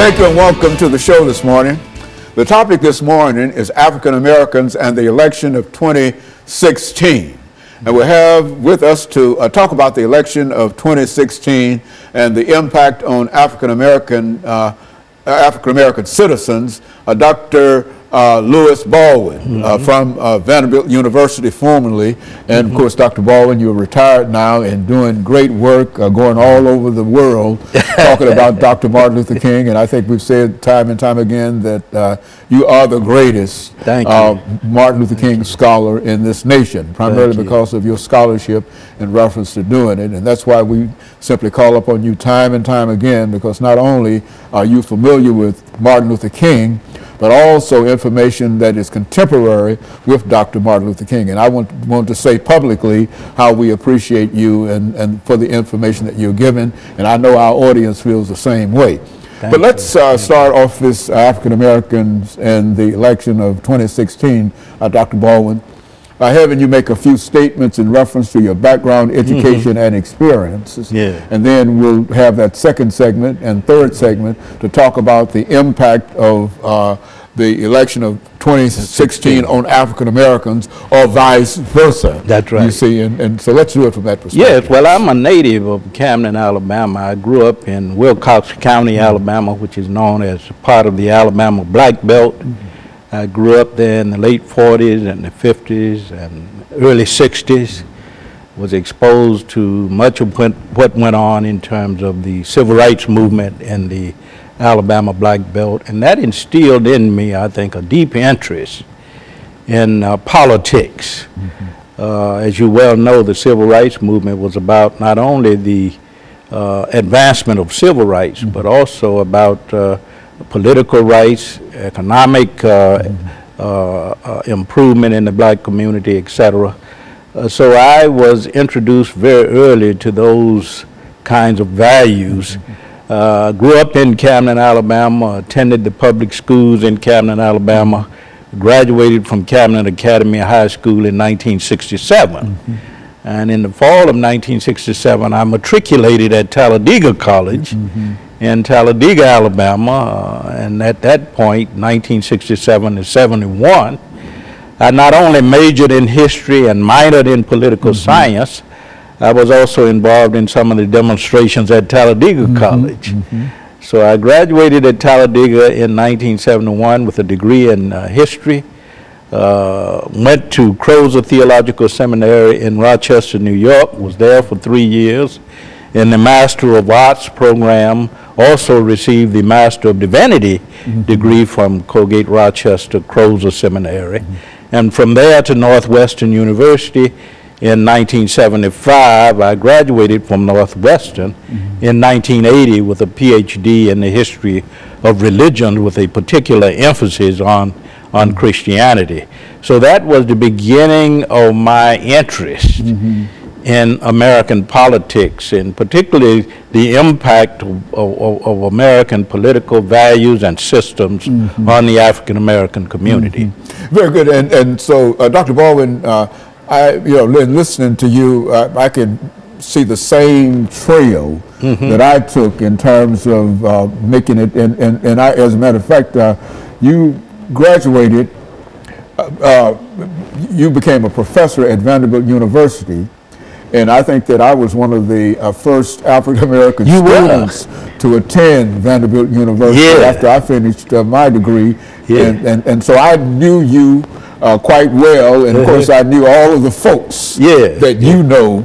Thank you and welcome to the show this morning. The topic this morning is African Americans and the election of 2016. And we have with us to talk about the election of 2016 and the impact on African American citizens, Dr. Lewis Baldwin from Vanderbilt University formerly. And of course, Dr. Baldwin, you're retired now and doing great work, going all over the world, talking about Dr. Martin Luther King. And I think we've said time and time again that you are the greatest Martin Luther King scholar in this nation, primarily because of your scholarship in reference to doing it. And that's why we simply call upon you time and time again, because not only are you familiar with Martin Luther King, but also information that is contemporary with Dr. Martin Luther King. And I want to say publicly how we appreciate you and for the information that you're giving, and I know our audience feels the same way. But let's start off this African Americans and the election of 2016, Dr. Baldwin. Having you make a few statements in reference to your background, education, and experiences. And then we'll have that second segment and third segment to talk about the impact of the election of 2016 on African Americans, or vice versa. That's right. You see, and so let's do it from that perspective. Yes, well, I'm a native of Camden, Alabama. I grew up in Wilcox County, Alabama, which is known as part of the Alabama Black Belt. I grew up there in the late 40s and the 50s and early 60s, was exposed to much of what went on in terms of the civil rights movement in the Alabama Black Belt, and that instilled in me, I think, a deep interest in politics. As you well know, the civil rights movement was about not only the advancement of civil rights, but also about political rights, economic improvement in the black community, etc. So I was introduced very early to those kinds of values. Grew up in Camden, Alabama, attended the public schools in Camden, Alabama, graduated from Camden Academy High School in 1967. And in the fall of 1967, I matriculated at Talladega College in Talladega, Alabama, and at that point, 1967 to 71, I not only majored in history and minored in political science, I was also involved in some of the demonstrations at Talladega College. So I graduated at Talladega in 1971 with a degree in history, went to Crozer Theological Seminary in Rochester, New York, was there for 3 years in the Master of Arts program, also received the Master of Divinity degree from Colgate Rochester Crozer Seminary, and from there to Northwestern University. In 1975, I graduated from Northwestern in 1980 with a PhD in the history of religion with a particular emphasis on Christianity. So that was the beginning of my interest in American politics, and particularly the impact of American political values and systems on the African American community. Very good. And so, Dr. Baldwin, listening to you, I can see the same trail that I took in terms of making it. And I, as a matter of fact, you graduated, you became a professor at Vanderbilt University. And I think that I was one of the first African-American students to attend Vanderbilt University after I finished my degree. And so I knew you quite well, and of course I knew all of the folks that you know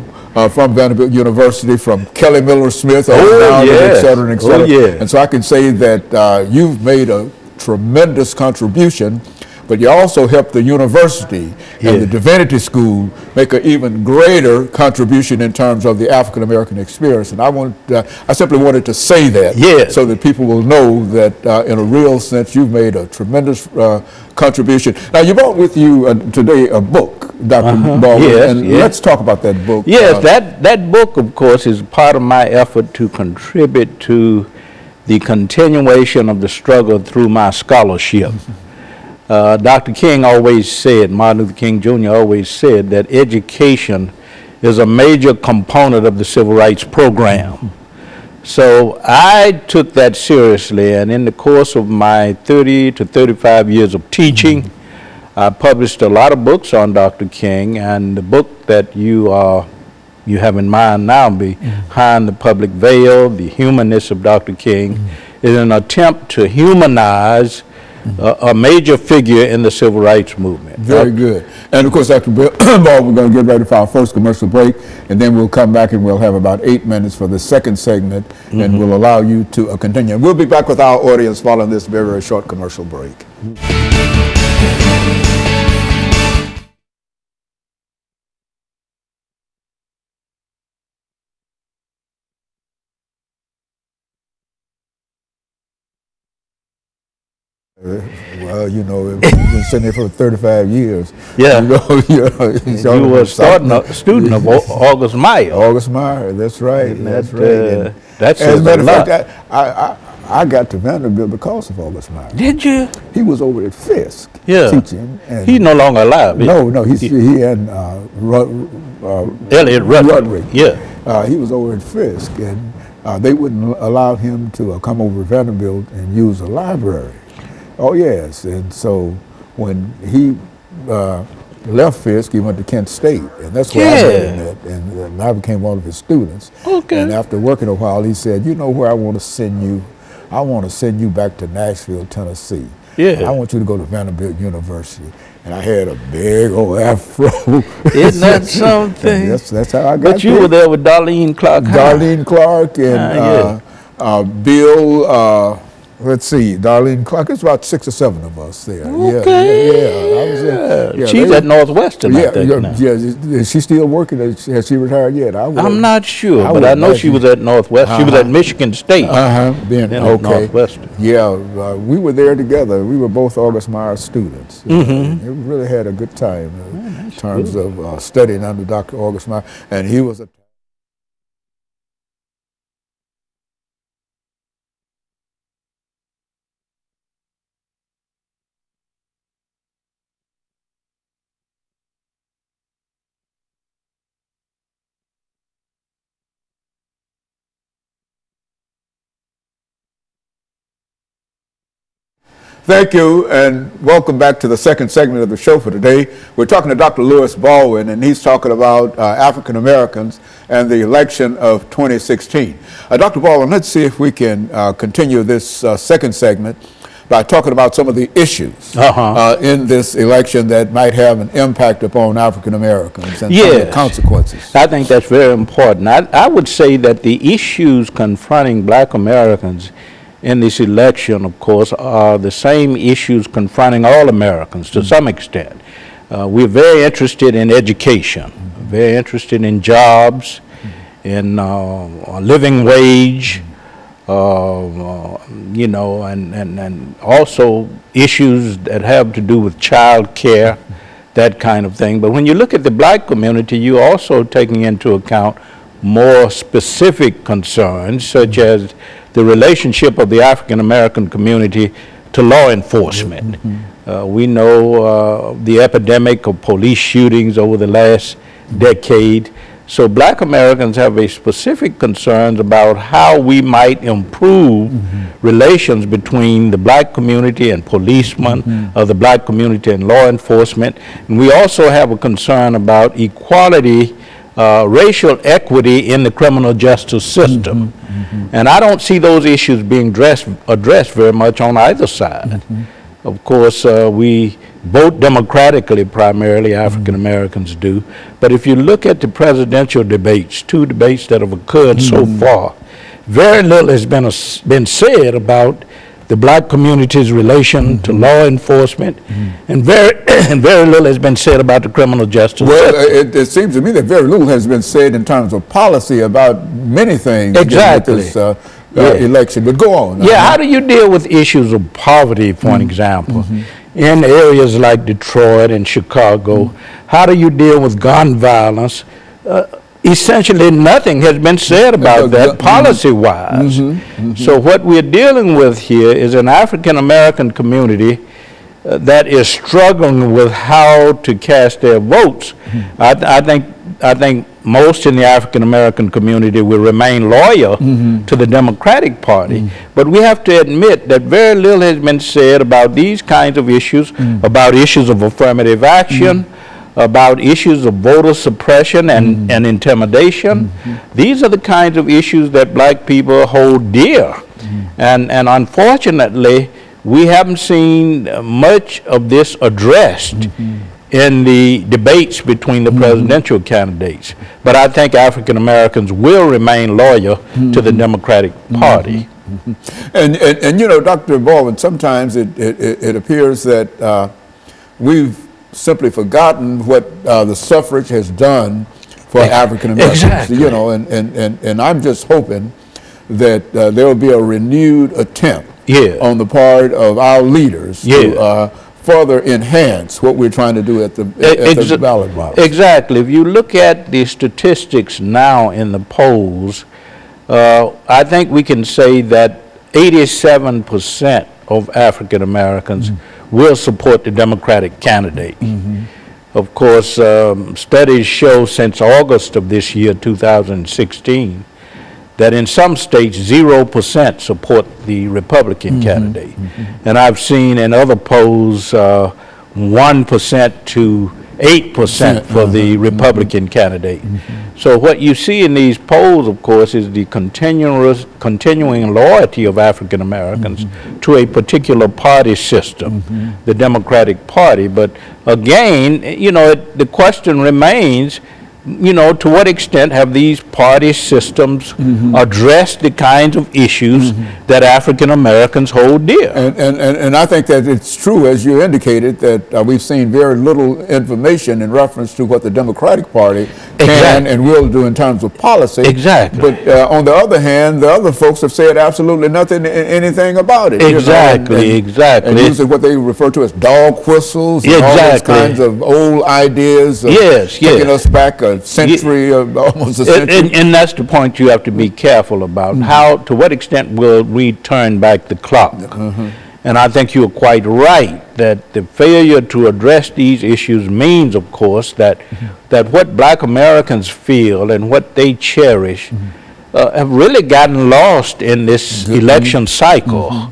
from Vanderbilt University, from Kelly Miller Smith, et cetera, et cetera. And so I can say that you've made a tremendous contribution, but you also helped the university and the Divinity School make an even greater contribution in terms of the African American experience. And I simply wanted to say that so that people will know that in a real sense you've made a tremendous contribution. Now you brought with you today a book, Dr. Baldwin, and let's talk about that book. Yes, that book, of course, is part of my effort to contribute to the continuation of the struggle through my scholarship. Dr. King always said, Martin Luther King Jr. always said, that education is a major component of the civil rights program. So I took that seriously, and in the course of my 30 to 35 years of teaching, I published a lot of books on Dr. King, and the book that you have in mind now, Behind the Public Veil, The Humanness of Dr. King, is an attempt to humanize a major figure in the civil rights movement. Very good. And of course, Dr. Baldwin, we're going to get ready for our first commercial break, and then we'll come back and we'll have about 8 minutes for the second segment, and we'll allow you to continue. We'll be back with our audience following this very, very short commercial break. Well, you know, we've been sitting here for 35 years. Yeah. You were a student of August Meyer. August Meyer, that's right. That's right. That's as a matter of fact, I got to Vanderbilt because of August Meyer. Did you? He was over at Fisk teaching. And he's no longer alive. No, he and Elliot Rudrick. Yeah. He was over at Fisk, and they wouldn't allow him to come over to Vanderbilt and use the library. Oh, yes. And so when he left Fisk, he went to Kent State. And that's where I met him at. And I became one of his students. Okay. And after working a while, he said, you know where I want to send you? I want to send you back to Nashville, Tennessee. Yeah. I want you to go to Vanderbilt University. And I had a big old afro. Isn't that something? That's how I got But you were there with Darlene Clark. Darlene Clark and Bill... let's see, Darlene Clark. It's about 6 or 7 of us there. Okay. I was there. She's at Northwestern, I think. Is she still working? Has she retired yet? I'm not sure, but I know she was at Northwestern. She was at Michigan State. Then at Northwestern. Yeah, we were there together. We were both August Meyer students. We really had a good time in terms of studying under Dr. August Meyer, and he was a Thank you, and welcome back to the second segment of the show for today. We're talking to Dr. Louis Baldwin, and he's talking about African Americans and the election of 2016. Dr. Baldwin, let's see if we can continue this second segment by talking about some of the issues in this election that might have an impact upon African Americans and some of the consequences. I think that's very important. I would say that the issues confronting Black Americans in this election, of course, are the same issues confronting all Americans to some extent. We're very interested in education, very interested in jobs, in a living wage, you know, and also issues that have to do with child care, that kind of thing. But when you look at the Black community, you're also taking into account more specific concerns, such as the relationship of the African American community to law enforcement. We know the epidemic of police shootings over the last decade. So Black Americans have a specific concerns about how we might improve relations between the Black community and policemen, of the Black community and law enforcement. And we also have a concern about equality, racial equity in the criminal justice system. And I don't see those issues being addressed very much on either side. Of course, we vote democratically primarily, African Americans do. But if you look at the presidential debates, 2 debates that have occurred so far, very little has been said about the Black community's relation to law enforcement, and very little has been said about the criminal justice system. Well, it seems to me that very little has been said in terms of policy about many things. Exactly. With this election, but go on. Yeah, how do you deal with issues of poverty, for an example? In areas like Detroit and Chicago, how do you deal with gun violence? Essentially nothing has been said about that policy-wise. So what we're dealing with here is an African American community that is struggling with how to cast their votes. I think most in the African American community will remain loyal to the Democratic Party. But we have to admit that very little has been said about these kinds of issues, about issues of affirmative action, about issues of voter suppression and intimidation. These are the kinds of issues that black people hold dear. And unfortunately, we haven't seen much of this addressed in the debates between the presidential candidates. But I think African Americans will remain loyal to the Democratic Party. And you know, Dr. Baldwin, sometimes it appears that we've simply forgotten what the suffrage has done for African Americans. Exactly. You know, and I'm just hoping that there will be a renewed attempt on the part of our leaders to further enhance what we're trying to do at the ballot box. Exactly. If you look at the statistics now in the polls, I think we can say that 87% of African Americans will support the Democratic candidate. Of course, studies show since August of this year, 2016, that in some states 0% support the Republican candidate. And I've seen in other polls 1% to 8% for the Republican candidate. So what you see in these polls, of course, is the continuing loyalty of African Americans to a particular party system, the Democratic Party. But again, you know, the question remains, you know, to what extent have these party systems addressed the kinds of issues that African Americans hold dear? And I think that it's true, as you indicated, that we've seen very little information in reference to what the Democratic Party can and will do in terms of policy. But on the other hand, the other folks have said absolutely anything about it. Exactly. And usually what they refer to as dog whistles and all those kinds of old ideas of taking us back a century, almost a century. And that's the point you have to be careful about. How, to what extent will we turn back the clock? And I think you're quite right that the failure to address these issues means, of course, that what black Americans feel and what they cherish have really gotten lost in this election cycle.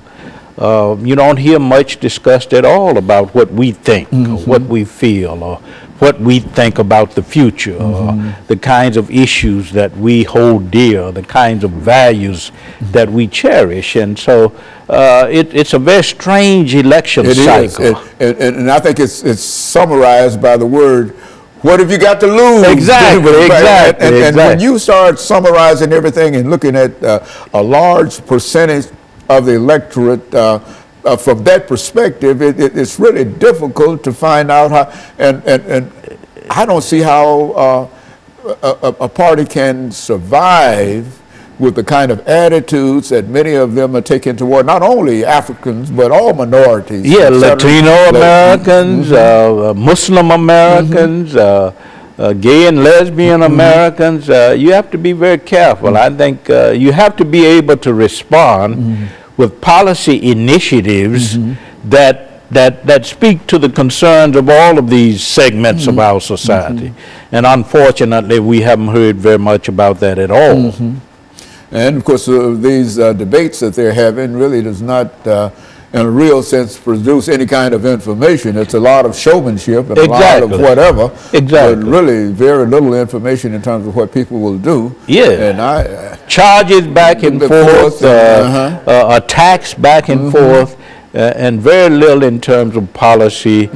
You don't hear much discussed at all about what we think, or what we feel, or what we think about the future, or the kinds of issues that we hold dear, the kinds of values that we cherish. And so it's a very strange election cycle. And I think it's summarized by the word, what have you got to lose? Exactly. And when you start summarizing everything and looking at a large percentage of the electorate from that perspective, it's really difficult to find out how, and I don't see how a party can survive with the kind of attitudes that many of them are taking toward not only Africans, but all minorities. Latino Americans, Muslim Americans, gay and lesbian Americans. You have to be very careful. I think you have to be able to respond with policy initiatives that speak to the concerns of all of these segments of our society. And unfortunately, we haven't heard very much about that at all. And of course, these debates that they're having really does not, in a real sense, produce any kind of information. It's a lot of showmanship and a lot of whatever, but really very little information in terms of what people will do. And charges back and forth, attacks back and forth, and very little in terms of policy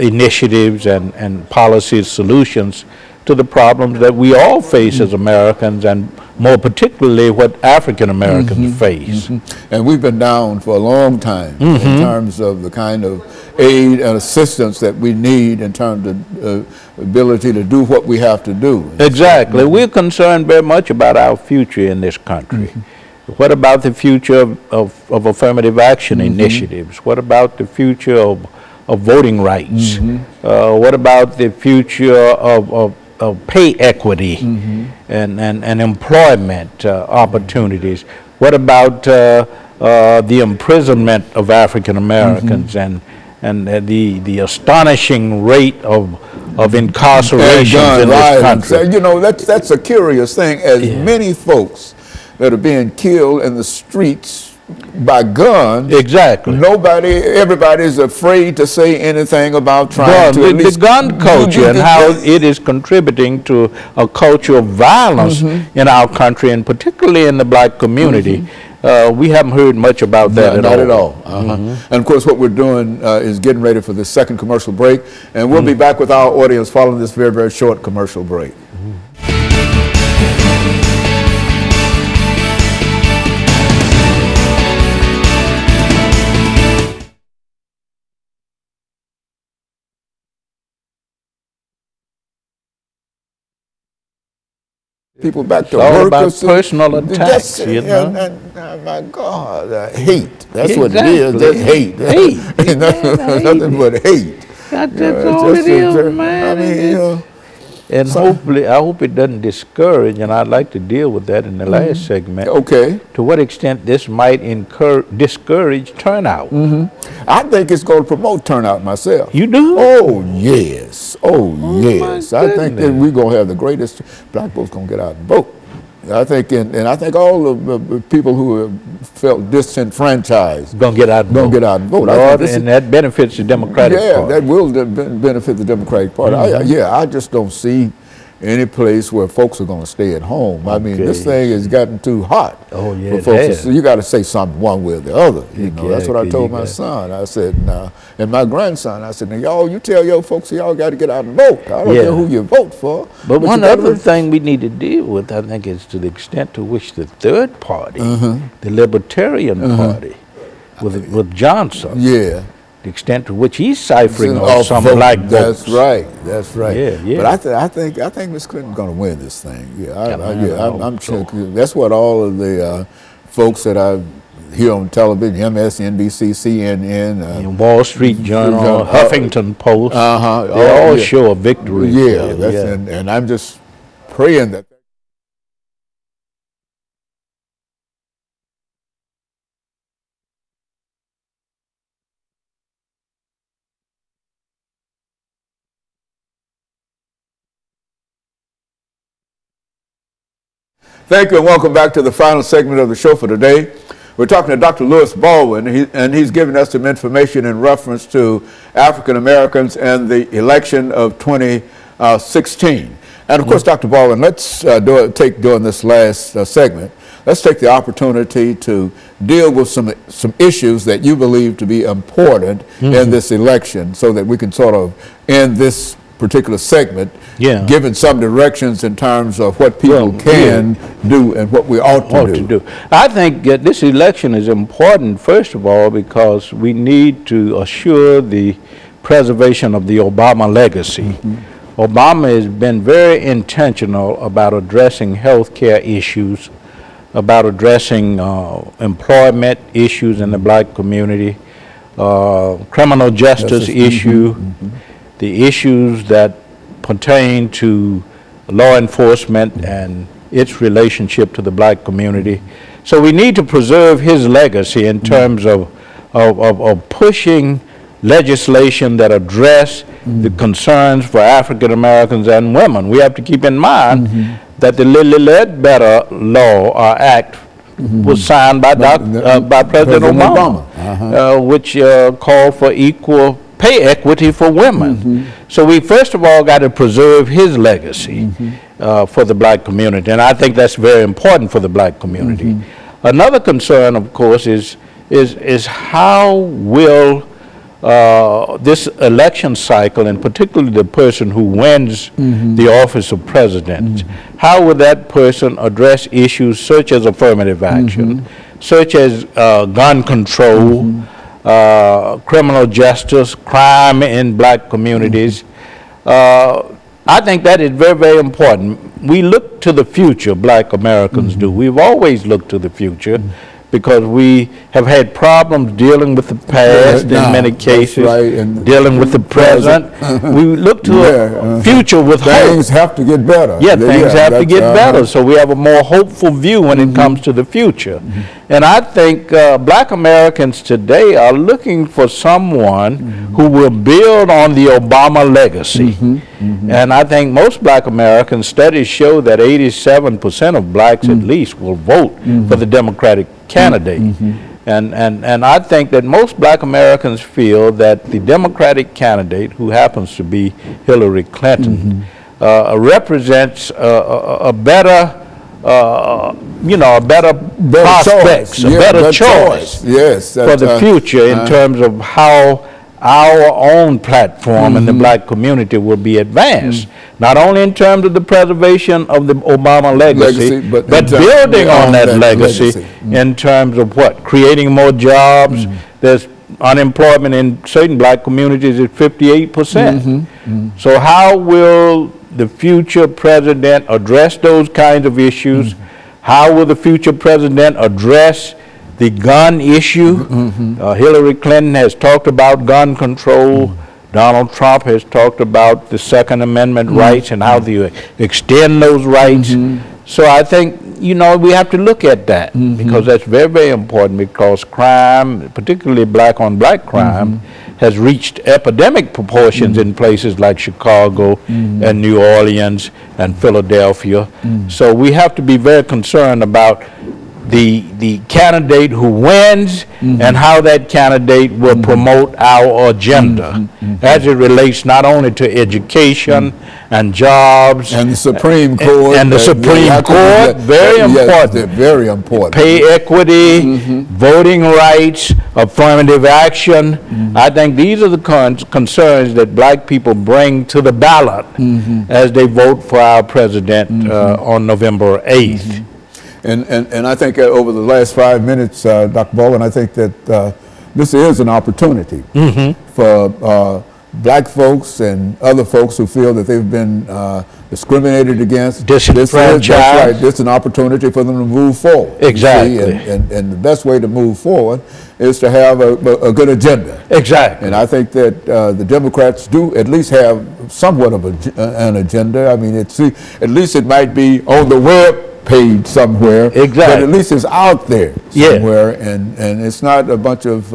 initiatives and policy solutions to the problems that we all face as Americans, and more particularly what African Americans face. And we've been down for a long time in terms of the kind of aid and assistance that we need in terms of ability to do what we have to do. Exactly. We're concerned very much about our future in this country. What about the future of affirmative action initiatives? What about the future of voting rights? What about the future of pay equity and employment opportunities? What about the imprisonment of African Americans and the astonishing rate of incarcerations in this country. So, you know, that's a curious thing. As many folks that are being killed in the streets by guns. Exactly. Everybody's afraid to say anything about trying to the gun culture and how it is contributing to a culture of violence in our country, and particularly in the black community. We haven't heard much about that not at all. And of course, what we're doing is getting ready for the second commercial break, and we'll be back with our audience following this very, very short commercial break. People back to work. About personal attacks, you know. And my God, hate. That's what it is. That's hate. Hate. Nothing but hate. That's all it is, man. I mean, you know. And hopefully, I hope it doesn't discourage, and I'd like to deal with that in the last segment. Okay. To what extent this might discourage turnout? I think it's going to promote turnout myself. You do? Oh, yes. Oh, yes. I think that we're going to have the greatest, black folks going to get out and vote. I think, and I think all the people who have felt disenfranchised going to get out and vote. Lord, and that benefits the Democratic Party. Yeah, that will benefit the Democratic Party. I just don't see any place where folks are going to stay at home. I mean, this thing has gotten too hot. Oh, yeah, for folks. You got to say something one way or the other. You know, that's what I told my son. I said, nah, and my grandson, I said, now, y'all, you tell your folks y'all got to get out and vote. I don't care who you vote for. But one other thing we need to deal with, I think, is to the extent to which the third party, the Libertarian Party, with Johnson, the extent to which he's ciphering off some black votes. That's right. That's right. Yeah. But I think Miss Clinton's going to win this thing. I'm sure. That's what all of the folks that I hear on television, MSNBC, CNN, Wall Street Journal, Huffington Post, they all show a victory. And I'm just praying that. Thank you and welcome back to the final segment of the show for today. We're talking to Dr. Lewis Baldwin, and he's giving us some information in reference to African Americans and the election of 2016. And of course, Dr. Baldwin, let's during this last segment, let's take the opportunity to deal with some issues that you believe to be important in this election, so that we can sort of end this particular segment, given some directions in terms of what people can do and what we ought to do. I think this election is important, first of all, because we need to assure the preservation of the Obama legacy. Obama has been very intentional about addressing health care issues, about addressing employment issues in the black community, criminal justice issue, the issues that pertain to law enforcement and its relationship to the black community. So we need to preserve his legacy in terms of pushing legislation that address the concerns for African Americans and women. We have to keep in mind that the Ledbetter Law or Act was signed by President Obama, which called for equal pay equity for women. So we first of all got to preserve his legacy for the black community, and I think that's very important for the black community. Another concern, of course, is how will this election cycle, and particularly the person who wins the office of president, how will that person address issues such as affirmative action, such as gun control, criminal justice, crime in black communities. I think that is very, very important. We look to the future, black Americans do. We've always looked to the future because we have had problems dealing with the past in many cases, and dealing with the present. We look to a future with hope. Things have to get better. Things have to get better. So we have a more hopeful view when it comes to the future. And I think black Americans today are looking for someone who will build on the Obama legacy. And I think most black Americans, studies show that 87% of blacks at least will vote for the Democratic candidate. And I think that most black Americans feel that the Democratic candidate, who happens to be Hillary Clinton, represents a better a better prospects, a better choice yes, for the future in terms of how our own platform in the black community will be advanced, not only in terms of the preservation of the Obama legacy, but building on that legacy in terms of what? Creating more jobs. There's unemployment in certain black communities at 58%. So how will the future president address those kinds of issues? How will the future president address the gun issue? Hillary Clinton has talked about gun control. Donald Trump has talked about the Second Amendment rights and how to extend those rights. So I think, we have to look at that because that's very, very important, because crime, particularly black on black crime, has reached epidemic proportions in places like Chicago and New Orleans and Philadelphia. So we have to be very concerned about the candidate who wins and how that candidate will promote our agenda as it relates not only to education and jobs and the Supreme Court and the Supreme Court, very important. Yes, very important. Pay equity, voting rights, affirmative action. I think these are the concerns that black people bring to the ballot as they vote for our president on November 8th. And I think over the last 5 minutes, Dr. Baldwin, I think that this is an opportunity for black folks and other folks who feel that they've been discriminated against. Disenfranchised. That's right. It's an opportunity for them to move forward. Exactly. And the best way to move forward is to have a good agenda. Exactly. And I think that the Democrats do at least have somewhat of an agenda. I mean, at least it might be on the web page somewhere. Exactly. But at least it's out there somewhere, and it's not a bunch of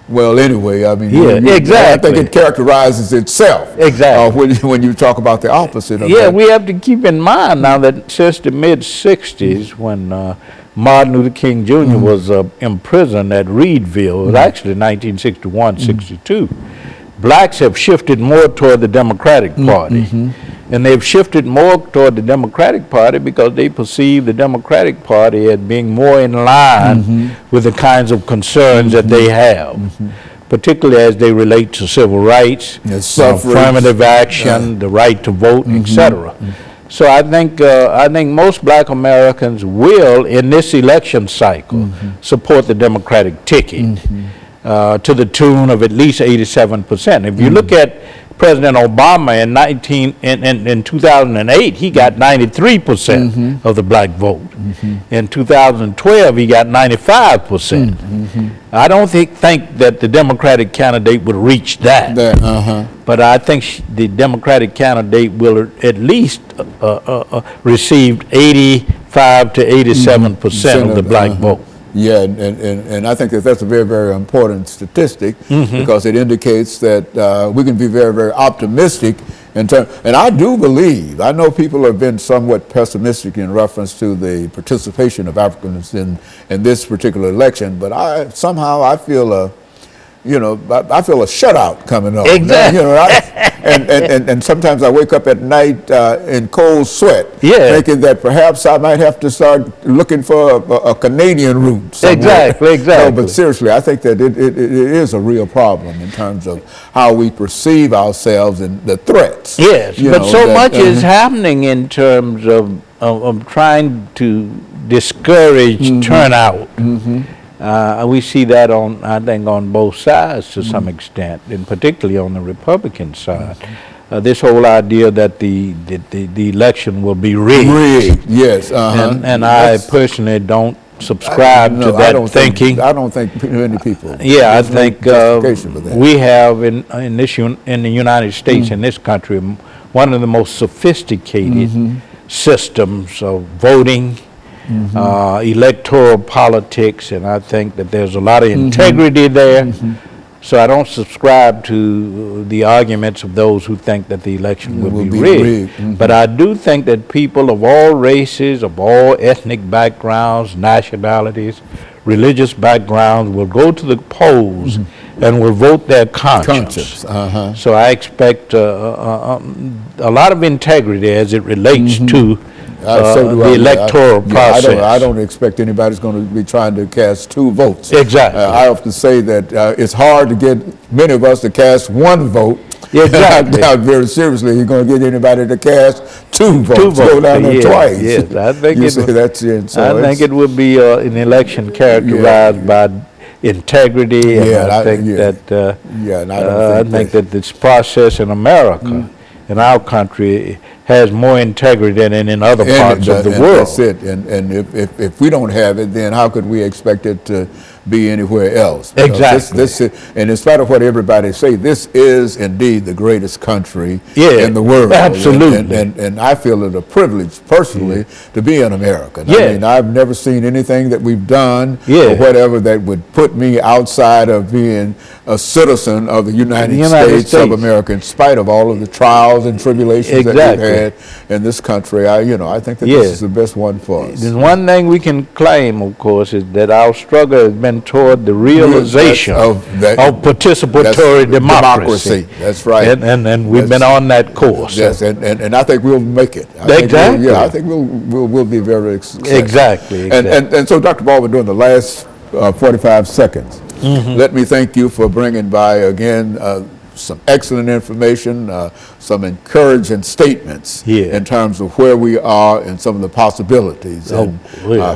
well, anyway, I mean, exactly. I think it characterizes itself. Exactly. When you talk about the opposite of that. Yeah, we have to keep in mind now that since the mid-'60s, when Martin Luther King Jr. was imprisoned at Reedville, it was actually 1961-62, blacks have shifted more toward the Democratic Party. And they've shifted more toward the Democratic Party because they perceive the Democratic Party as being more in line with the kinds of concerns that they have, particularly as they relate to civil rights, affirmative action, the right to vote, etc. So I think most black Americans will, in this election cycle, support the Democratic ticket to the tune of at least 87%. If you look at President Obama in 2008, he got 93% of the black vote. In 2012, he got 95%. I don't think that the Democratic candidate would reach that. But I think the Democratic candidate will at least receive 85 to 87% of the black vote. Yeah, and I think that that's a very, very important statistic because it indicates that we can be very, very optimistic in terms. And I do believe, I know people have been somewhat pessimistic in reference to the participation of Africans in this particular election, but I feel a shutout coming up. Exactly. And sometimes I wake up at night in cold sweat, thinking that perhaps I might have to start looking for a Canadian route somewhere. Exactly. No, but seriously, I think that it is a real problem in terms of how we perceive ourselves and the threats. Yes, but so much is happening in terms of trying to discourage turnout. We see that I think on both sides to some extent, and particularly on the Republican side. This whole idea that the election will be rigged. Yes. And I personally don't subscribe to that thinking. I don't think many people. Yeah, I think we have in the United States, in this country, one of the most sophisticated systems of voting electoral politics, and I think that there's a lot of integrity there. So I don't subscribe to the arguments of those who think that the election will be rigged. But I do think that people of all races, of all ethnic backgrounds, nationalities, religious backgrounds will go to the polls and will vote their conscience. So I expect a lot of integrity as it relates to the electoral process. I don't expect anybody's going to be trying to cast 2 votes. Exactly. I often say that it's hard to get many of us to cast 1 vote. Exactly. Now, very seriously, you're going to get anybody to cast 2 votes. Go down there twice. Yes, I think that's it. So I think it would be an election characterized by integrity, and I think that this process in America, in our country, has more integrity than in other parts of the world. That's it. And if we don't have it, then how could we expect it to be anywhere else? Exactly. And in spite of what everybody say, this is indeed the greatest country in the world. Absolutely. And I feel it a privilege personally to be an American. I mean, I've never seen anything that we've done or whatever that would put me outside of being a citizen of the United States of America, in spite of all of the trials and tribulations that we've had in this country. I think that this is the best one for us. There's one thing we can claim, of course, is that our struggle has been toward the realization of participatory democracy. That's right. And we've been on that course. Yes, and I think we'll make it. I think we'll be very successful. Exactly. And so, Dr. Baldwin, during the last 45 seconds, let me thank you for bringing by again some excellent information, some encouraging statements in terms of where we are and some of the possibilities. And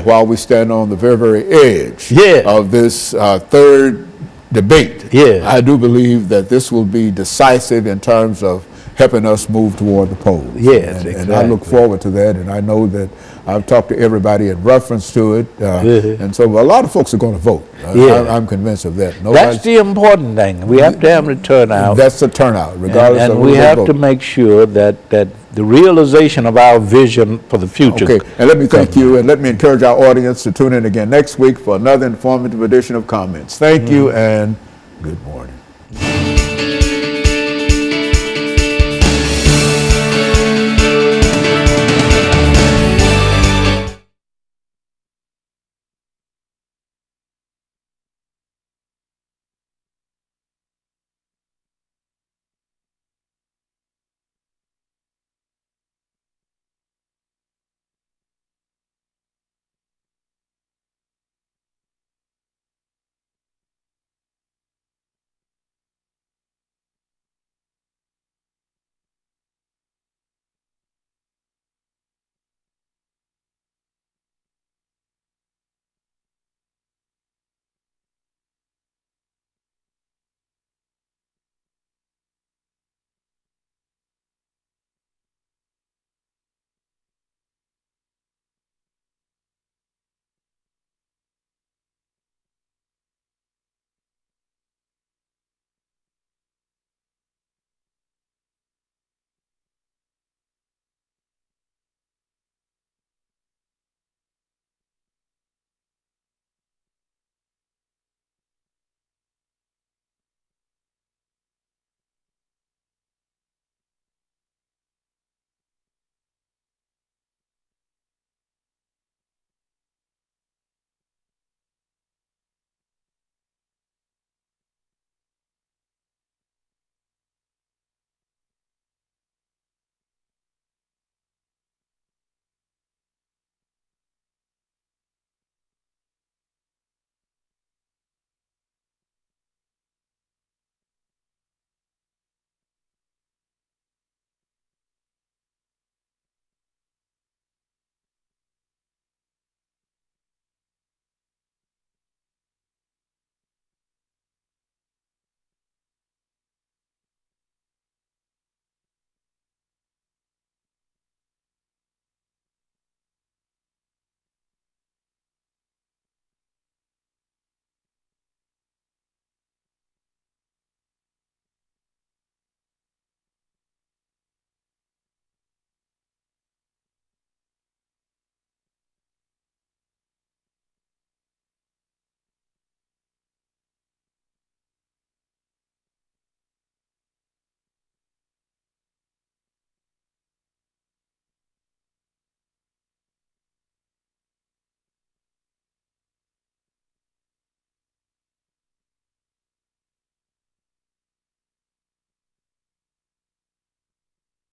while we stand on the very, very edge of this third debate, I do believe that this will be decisive in terms of helping us move toward the polls. And I look forward to that, and I know that I've talked to everybody in reference to it, and so a lot of folks are going to vote. I'm convinced of that. That's the important thing. We have to have the turnout. That's the turnout, regardless of who we have to make sure that the realization of our vision for the future. Okay, and let me thank you, and let me encourage our audience to tune in again next week for another informative edition of Comments. Thank you, and good morning.